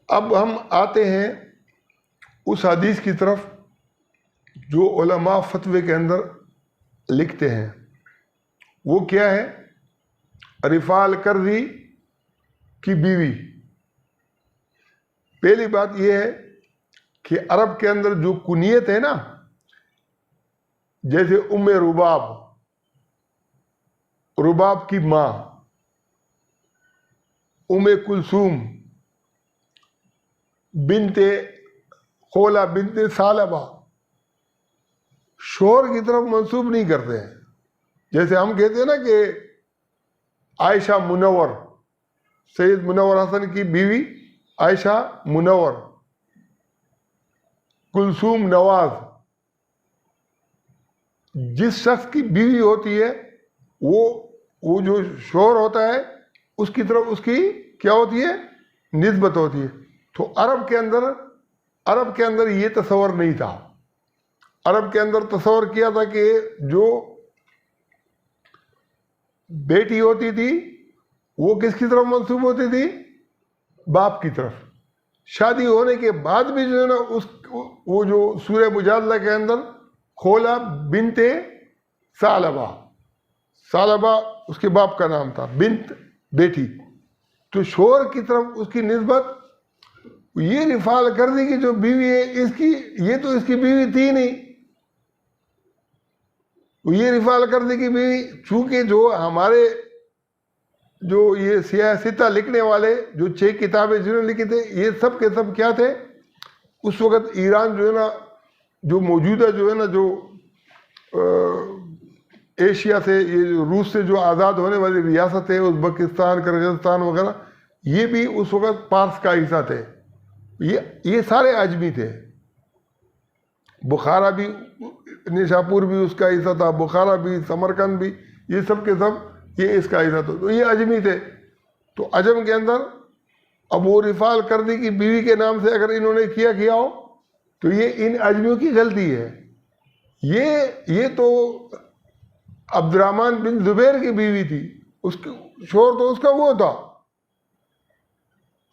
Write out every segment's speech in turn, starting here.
اب ہم آتے ہیں اس حدیث کی طرف جو علماء فتوے کے اندر لکھتے ہیں. وہ کیا ہے؟ رفاع القرظی کی بیوی. پہلی بات یہ ہے کہ عرب کے اندر جو کنیت ہے نا، جیسے ام رباب، رباب کی ماں، ام کلثوم بنت خولہ بنت ثعلبہ، شوہر کی طرف منسوب نہیں کرتے ہیں. جیسے ہم کہتے ہیں نا کہ عائشہ منور، سید منور حسن کی بیوی عائشہ منور، کلثوم نواز. جس شخص کی بیوی ہوتی ہے وہ جو شوہر ہوتا ہے اس کی طرف اس کی کیا ہوتی ہے؟ نسبت ہوتی ہے. تو عرب کے اندر یہ تصور نہیں تھا. عرب کے اندر تصور کیا تھا کہ جو بیٹی ہوتی تھی وہ کس کی طرف منسوب ہوتی تھی؟ باپ کی طرف. شادی ہونے کے بعد بھی جو ہے نا وہ جو سورہ مجادلہ کے اندر خولہ بنت ثعلبہ، ثعلبہ اس کے باپ کا نام تھا، بنت بیٹی. تو شوہر کی طرف اس کی نسبت، یہ رفاع القرظی کی جو بیوی ہے یہ تو اس کی بیوی تھی نہیں. یہ رفاع القرظی کی بیوی، چونکہ جو ہمارے جو یہ سیاستہ لکھنے والے جو 6 کتابیں جنہوں نے لکھی تھے، یہ سب کے سب کیا تھے؟ اس وقت ایران جو ہے نا، جو موجودہ جو ہے نا جو ایشیا سے، یہ روس سے جو آزاد ہونے والی ریاست ہے، ازبکستان، کرغزستان وغیرہ، یہ بھی اس وقت پارس کا حصہ تھے. یہ سارے عجمی تھے. بخارا بھی، نیشاپور بھی اس کا حصہ تھا، بخارا بھی، سمرقند بھی، یہ سب کے سب یہ اس کا حصہ تھا. تو یہ عجمی تھے. تو عجم کے اندر اب وہ رفاع القرظی کی بیوی کے نام سے اگر انہوں نے کیا ہو تو یہ ان عجمیوں کی غلطی ہے. یہ تو عبد الرحمن بن زبیر کی بیوی تھی، اس کے شوہر تو اس کا وہ تھا.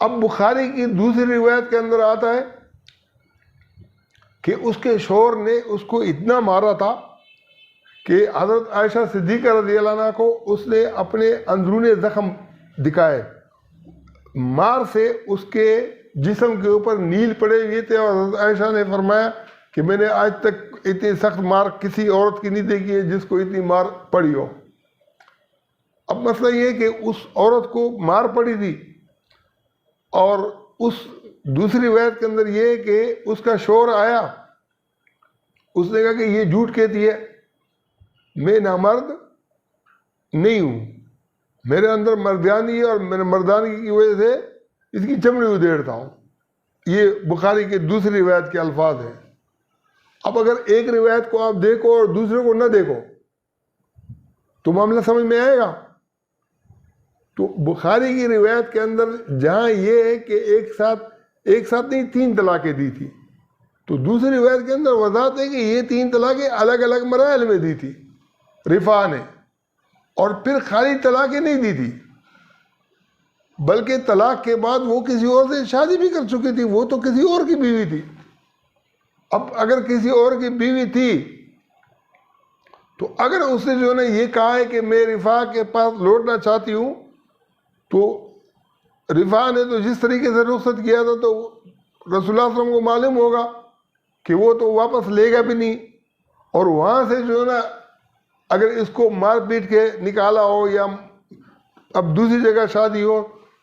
اب بخاری کی دوسری روایت کے اندر آتا ہے کہ اس کے شوہر نے اس کو اتنا مارا تھا کہ حضرت عائشہ صدیقہ رضی اللہ عنہ کو اس نے اپنے اندرون زخم دکھائے. مار سے اس کے جسم کے اوپر نیل پڑے ہوئے تھے، اور حضرت عائشہ نے فرمایا کہ میں نے آج تک اتنی سخت مار کسی عورت کی نہیں دیکھی ہے جس کو اتنی مار پڑی ہو. اب مسئلہ یہ کہ اس عورت کو مار پڑی تھی، اور اس دوسری روایت کے اندر یہ کہ اس کا شوہر آیا، اس نے کہا کہ یہ جھوٹ کہتی ہے، میں نامرد نہیں ہوں، میرے اندر مردانی ہے اور میرے مردانگی کی وجہ سے اس کی چمڑی ادھیڑتا ہوں. یہ بخاری کی دوسری روایت کے الفاظ ہیں. اب اگر ایک روایت کو آپ دیکھو اور دوسرے کو نہ دیکھو تو معاملہ سمجھ میں آئے گا. تو بخاری کی روایت کے اندر جہاں یہ ہے کہ ایک ساتھ نہیں 3 طلاقیں دی تھی، تو دوسری روایت کے اندر وضاحت ہے کہ یہ 3 طلاقیں الگ الگ مراحل میں دی تھی رفاع نے، اور پھر خالی طلاقیں نہیں دی تھی، بلکہ طلاق کے بعد وہ کسی اور سے شادی بھی کر چکی تھی. وہ تو کسی اور کی بیوی تھی. اب اگر کسی اور کی بیوی تھی تو اگر اس نے جو ہے نا یہ کہا ہے کہ میں رفاع کے پاس لوٹنا چاہتی ہوں، تو رفاع نے تو جس طریقے سے رخصت کیا تھا تو رسول اللہ صلی اللہ علیہ وسلم کو معلوم ہوگا کہ وہ تو واپس لے گا بھی نہیں. اور وہاں سے جو ہے نا اگر اس کو مار پیٹ کے نکالا ہو یا اب دوسری جگہ شادی ہو،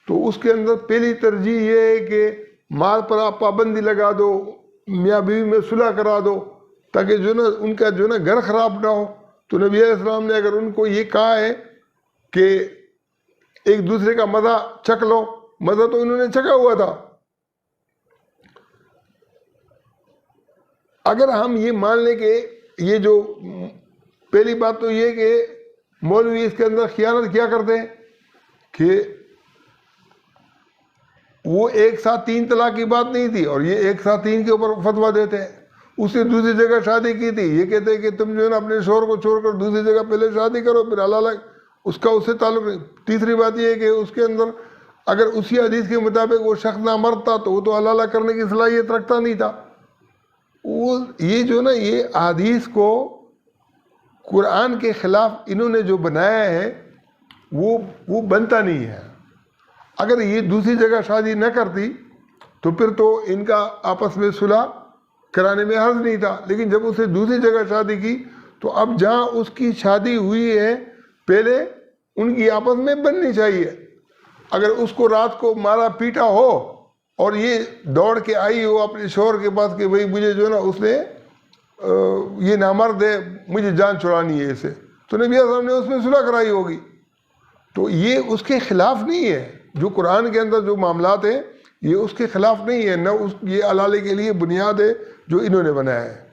تو اس کے اندر پہلی ترجیح یہ ہے کہ مار پر آپ پابندی لگا دو، میاں بیوی میں صلح کرا دو، تاکہ جو نا ان کا جو نا گھر خراب نہ ہو. تو نبی علیہ السلام نے اگر ان کو یہ کہا ہے کہ ایک دوسرے کا مزہ چکھ لو، مزہ تو انہوں نے چکھا ہوا تھا. اگر ہم یہ مان لیں کہ یہ جو پہلی بات تو یہ کہ مولوی اس کے اندر خیانت کیا کرتے ہیں کہ وہ ایک ساتھ 3 طلاق کی بات نہیں تھی اور یہ ایک ساتھ 3 کے اوپر فتویٰ دیتے ہیں. اس نے دوسری جگہ شادی کی تھی، یہ کہتے ہیں کہ تم جو ہے نا اپنے شوہر کو چھوڑ کر دوسری جگہ پہلے شادی کرو، پھر اللہ اس کا اس سے تعلق نہیں. تیسری بات یہ ہے کہ اس کے اندر اگر اسی حدیث کے مطابق وہ شخص نہ مرتا تو وہ تو حلالہ کرنے کی صلاحیت رکھتا نہیں تھا. وہ یہ جو نا یہ حدیث کو قرآن کے خلاف انہوں نے جو بنایا ہے وہ بنتا نہیں ہے. اگر یہ دوسری جگہ شادی نہ کرتی تو پھر تو ان کا آپس میں صلح کرانے میں حرج نہیں تھا. لیکن جب اسے دوسری جگہ شادی کی تو اب جہاں اس کی شادی ہوئی ہے پہلے ان کی آپس میں بننی چاہیے. اگر اس کو رات کو مارا پیٹا ہو اور یہ دوڑ کے آئی ہو اپنے شوہر کے پاس کہ بھئی مجھے جو ہے نا اس نے یہ نامرد ہے مجھے جان چھڑانی ہے اسے, تو نبی صاحب نے اس میں صلح کرائی ہوگی. تو یہ اس کے خلاف نہیں ہے. جو قرآن کے اندر جو معاملات ہیں یہ اس کے خلاف نہیں ہے, نہ یہ حلالے کے لیے بنیاد ہے جو انہوں نے بنایا ہے.